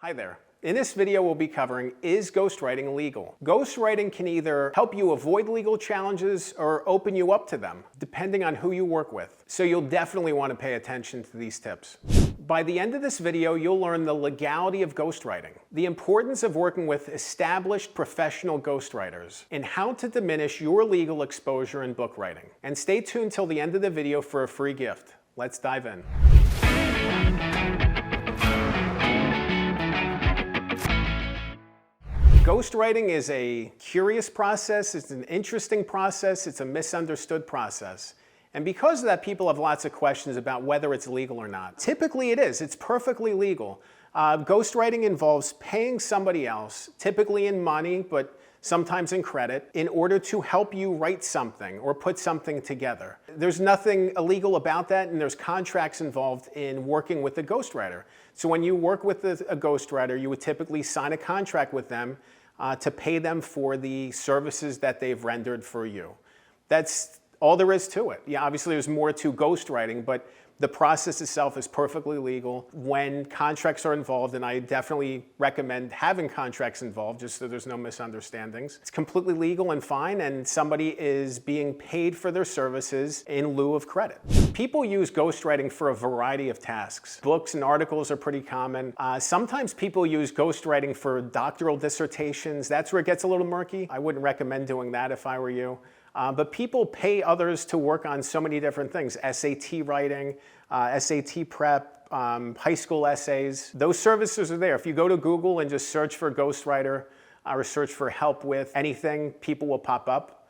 Hi there. In this video, we'll be covering, is ghostwriting legal? Ghostwriting can either help you avoid legal challenges or open you up to them, depending on who you work with. So you'll definitely want to pay attention to these tips. By the end of this video, you'll learn the legality of ghostwriting, the importance of working with established professional ghostwriters, and how to diminish your legal exposure in book writing. And stay tuned till the end of the video for a free gift. Let's dive in. Ghostwriting is a curious process, it's an interesting process, it's a misunderstood process. And because of that, people have lots of questions about whether it's legal or not. Typically it is, it's perfectly legal. Ghostwriting involves paying somebody else, typically in money, but sometimes in credit, in order to help you write something or put something together. There's nothing illegal about that, and there's contracts involved in working with a ghostwriter. So when you work with a ghostwriter, you would typically sign a contract with them to pay them for the services that they've rendered for you. That's all there is to it. Yeah, obviously there's more to ghostwriting, but the process itself is perfectly legal when contracts are involved, and I definitely recommend having contracts involved just so there's no misunderstandings. It's completely legal and fine, and somebody is being paid for their services in lieu of credit. People use ghostwriting for a variety of tasks. Books and articles are pretty common. Sometimes people use ghostwriting for doctoral dissertations. That's where it gets a little murky. I wouldn't recommend doing that if I were you. But people pay others to work on so many different things. SAT writing, SAT prep, high school essays. Those services are there. If you go to Google and just search for ghostwriter or search for help with anything, people will pop up.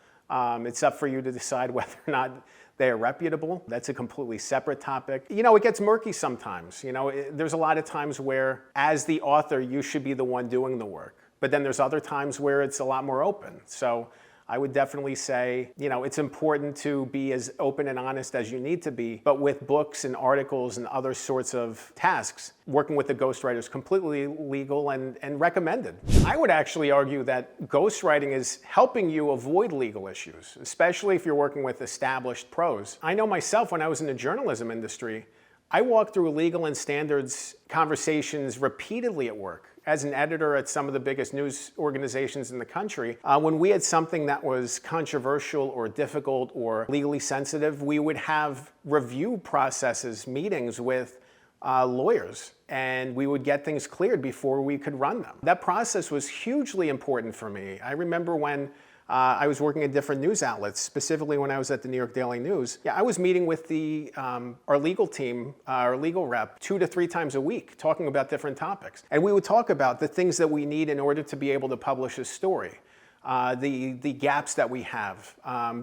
It's up for you to decide whether or not they are reputable. That's a completely separate topic. You know, it gets murky sometimes. You know, there's a lot of times where, as the author, you should be the one doing the work. But then there's other times where it's a lot more open. So I would definitely say, you know, it's important to be as open and honest as you need to be, but with books and articles and other sorts of tasks, working with a ghostwriter is completely legal and recommended. I would actually argue that ghostwriting is helping you avoid legal issues, especially if you're working with established pros. I know myself, when I was in the journalism industry, I walked through legal and standards conversations repeatedly at work. As an editor at some of the biggest news organizations in the country, when we had something that was controversial or difficult or legally sensitive, we would have review processes, meetings with lawyers, and we would get things cleared before we could run them. That process was hugely important for me. I remember when I was working at different news outlets, specifically when I was at the New York Daily News. Yeah, I was meeting with our legal team, our legal rep, 2 to 3 times a week, talking about different topics. And we would talk about the things that we need in order to be able to publish a story, the gaps that we have,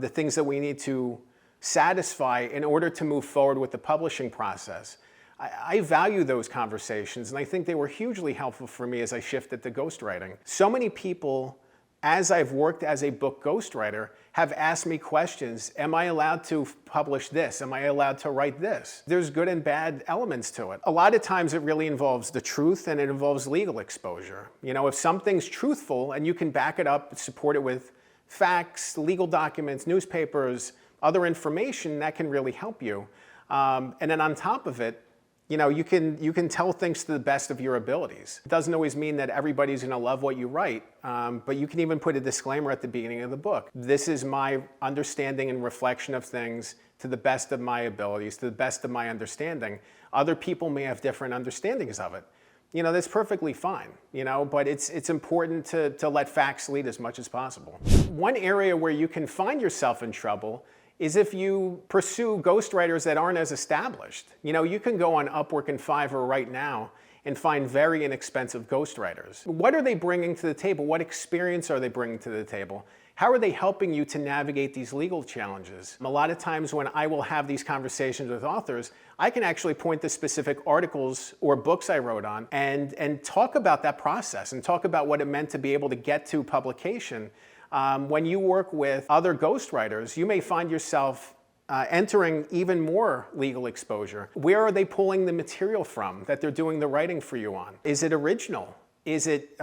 the things that we need to satisfy in order to move forward with the publishing process. I value those conversations, and I think they were hugely helpful for me as I shifted to ghostwriting. So many people, as I've worked as a book ghostwriter, have asked me questions. Am I allowed to publish this? Am I allowed to write this? There's good and bad elements to it. A lot of times it really involves the truth, and it involves legal exposure. You know, if something's truthful and you can back it up, support it with facts, legal documents, newspapers, other information, that can really help you. And then on top of it, you know, you can tell things to the best of your abilities. It doesn't always mean that everybody's going to love what you write, but you can even put a disclaimer at the beginning of the book. This is my understanding and reflection of things to the best of my abilities, to the best of my understanding. Other people may have different understandings of it. You know, that's perfectly fine, you know, but it's important to let facts lead as much as possible. One area where you can find yourself in trouble is if you pursue ghostwriters that aren't as established. You know, you can go on Upwork and Fiverr right now and find very inexpensive ghostwriters. What are they bringing to the table? What experience are they bringing to the table? How are they helping you to navigate these legal challenges? A lot of times when I will have these conversations with authors, I can actually point to specific articles or books I wrote on and talk about that process and talk about what it meant to be able to get to publication. When you work with other ghostwriters, you may find yourself entering even more legal exposure. Where are they pulling the material from that they're doing the writing for you on? Is it original? Is it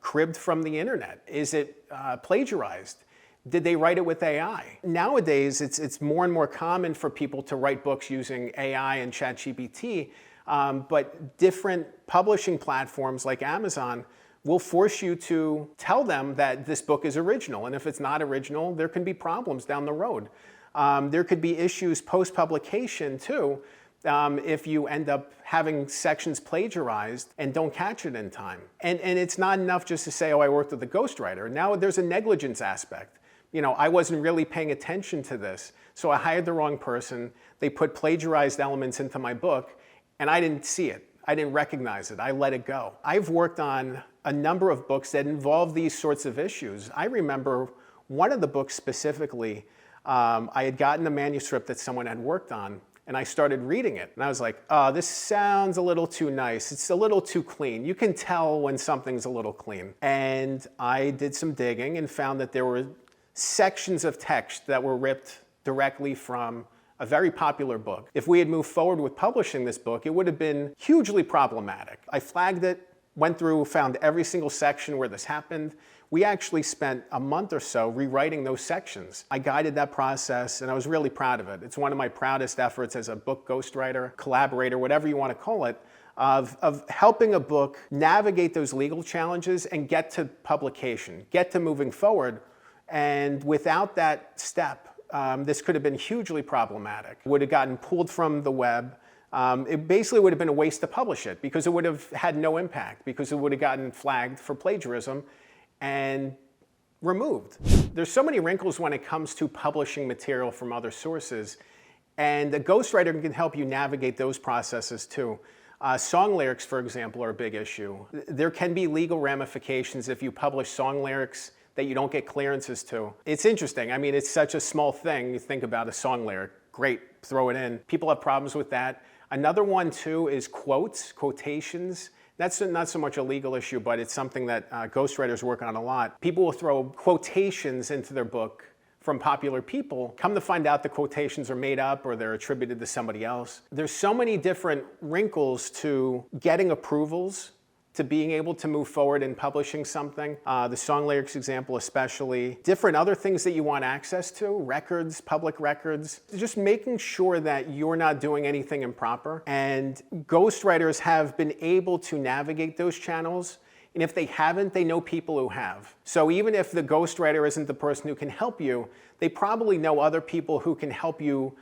cribbed from the internet? Is it plagiarized? Did they write it with AI? Nowadays, it's more and more common for people to write books using AI and ChatGPT But different publishing platforms like Amazon will force you to tell them that this book is original. And if it's not original, there can be problems down the road. There could be issues post-publication too, if you end up having sections plagiarized and don't catch it in time. And it's not enough just to say, oh, I worked with a ghostwriter. Now there's a negligence aspect. You know, I wasn't really paying attention to this, so I hired the wrong person. They put plagiarized elements into my book, and I didn't see it. I didn't recognize it. I let it go. I've worked on a number of books that involve these sorts of issues. I remember one of the books specifically, I had gotten a manuscript that someone had worked on, and I started reading it. And I was like, oh, this sounds a little too nice. It's a little too clean. You can tell when something's a little clean. And I did some digging and found that there were sections of text that were ripped directly from a very popular book. If we had moved forward with publishing this book, it would have been hugely problematic. I flagged it, went through, found every single section where this happened. We actually spent a month or so rewriting those sections. I guided that process, and I was really proud of it. It's one of my proudest efforts as a book ghostwriter, collaborator, whatever you want to call it, of helping a book navigate those legal challenges and get to publication, get to moving forward. And without that step, this could have been hugely problematic. Would have gotten pulled from the web. It basically would have been a waste to publish it because it would have had no impact, because it would have gotten flagged for plagiarism and removed. There's so many wrinkles when it comes to publishing material from other sources, and a ghostwriter can help you navigate those processes too. Song lyrics, for example, are a big issue. There can be legal ramifications if you publish song lyrics that you don't get clearances to. It's interesting. I mean, it's such a small thing. You think about a song lyric, great, throw it in. People have problems with that. Another one too is quotes, quotations. That's not so much a legal issue, but it's something that ghostwriters work on a lot. People will throw quotations into their book from popular people. Come to find out the quotations are made up or they're attributed to somebody else. There's so many different wrinkles to getting approvals, to being able to move forward in publishing something. The song lyrics example especially. Different other things that you want access to, records, public records. Just making sure that you're not doing anything improper. And ghostwriters have been able to navigate those channels. And if they haven't, they know people who have. So even if the ghostwriter isn't the person who can help you, they probably know other people who can help you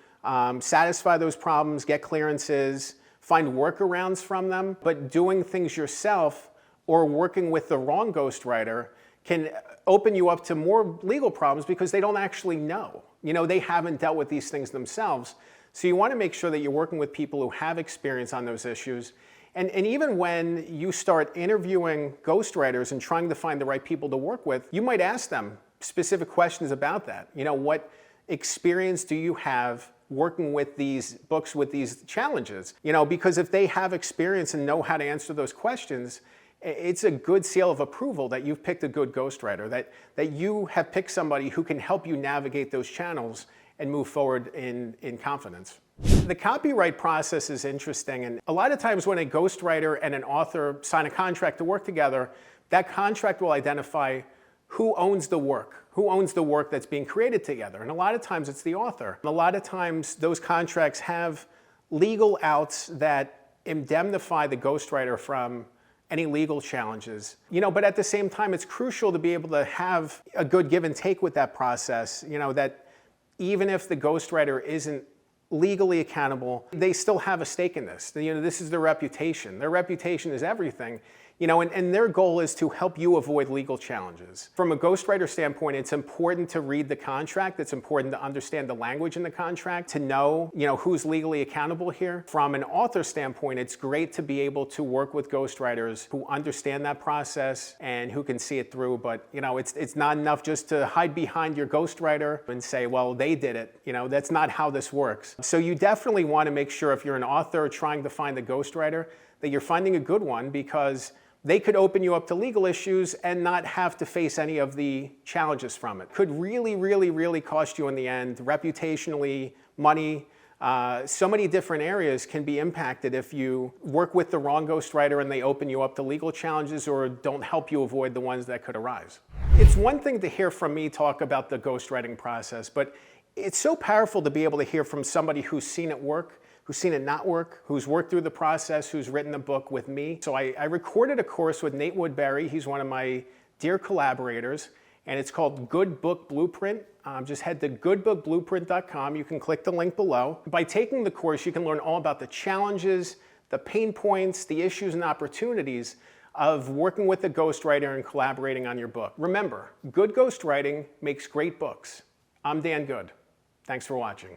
satisfy those problems, get clearances, find workarounds from them. But doing things yourself or working with the wrong ghostwriter can open you up to more legal problems because they don't actually know. You know, they haven't dealt with these things themselves. So you want to make sure that you're working with people who have experience on those issues. And even when you start interviewing ghostwriters and trying to find the right people to work with, you might ask them specific questions about that. You know, what experience do you have working with these books with these challenges? You know, because if they have experience and know how to answer those questions, it's a good seal of approval that you've picked a good ghostwriter, that you have picked somebody who can help you navigate those channels and move forward in confidence. The copyright process is interesting, and a lot of times when a ghostwriter and an author sign a contract to work together, that contract will identify who owns the work that's being created together. And a lot of times it's the author. And a lot of times those contracts have legal outs that indemnify the ghostwriter from any legal challenges. You know, but at the same time, it's crucial to be able to have a good give and take with that process. You know, that even if the ghostwriter isn't legally accountable, they still have a stake in this. You know, this is their reputation. Their reputation is everything. You know, and their goal is to help you avoid legal challenges. From a ghostwriter standpoint, it's important to read the contract. It's important to understand the language in the contract, to know, you know, who's legally accountable here. From an author standpoint, it's great to be able to work with ghostwriters who understand that process and who can see it through. But, you know, it's not enough just to hide behind your ghostwriter and say, well, they did it. You know, that's not how this works. So you definitely want to make sure if you're an author trying to find a ghostwriter that you're finding a good one, because they could open you up to legal issues and not have to face any of the challenges from it. Could really, really, really cost you in the end, reputationally, money. So many different areas can be impacted if you work with the wrong ghostwriter and they open you up to legal challenges or don't help you avoid the ones that could arise. It's one thing to hear from me talk about the ghostwriting process, but it's so powerful to be able to hear from somebody who's seen it work, who's seen it not work, who's worked through the process, who's written a book with me. So I recorded a course with Nate Woodbury. He's one of my dear collaborators, and it's called Good Book Blueprint. Just head to goodbookblueprint.com. You can click the link below. By taking the course, you can learn all about the challenges, the pain points, the issues and opportunities of working with a ghostwriter and collaborating on your book. Remember, good ghostwriting makes great books. I'm Dan Good. Thanks for watching.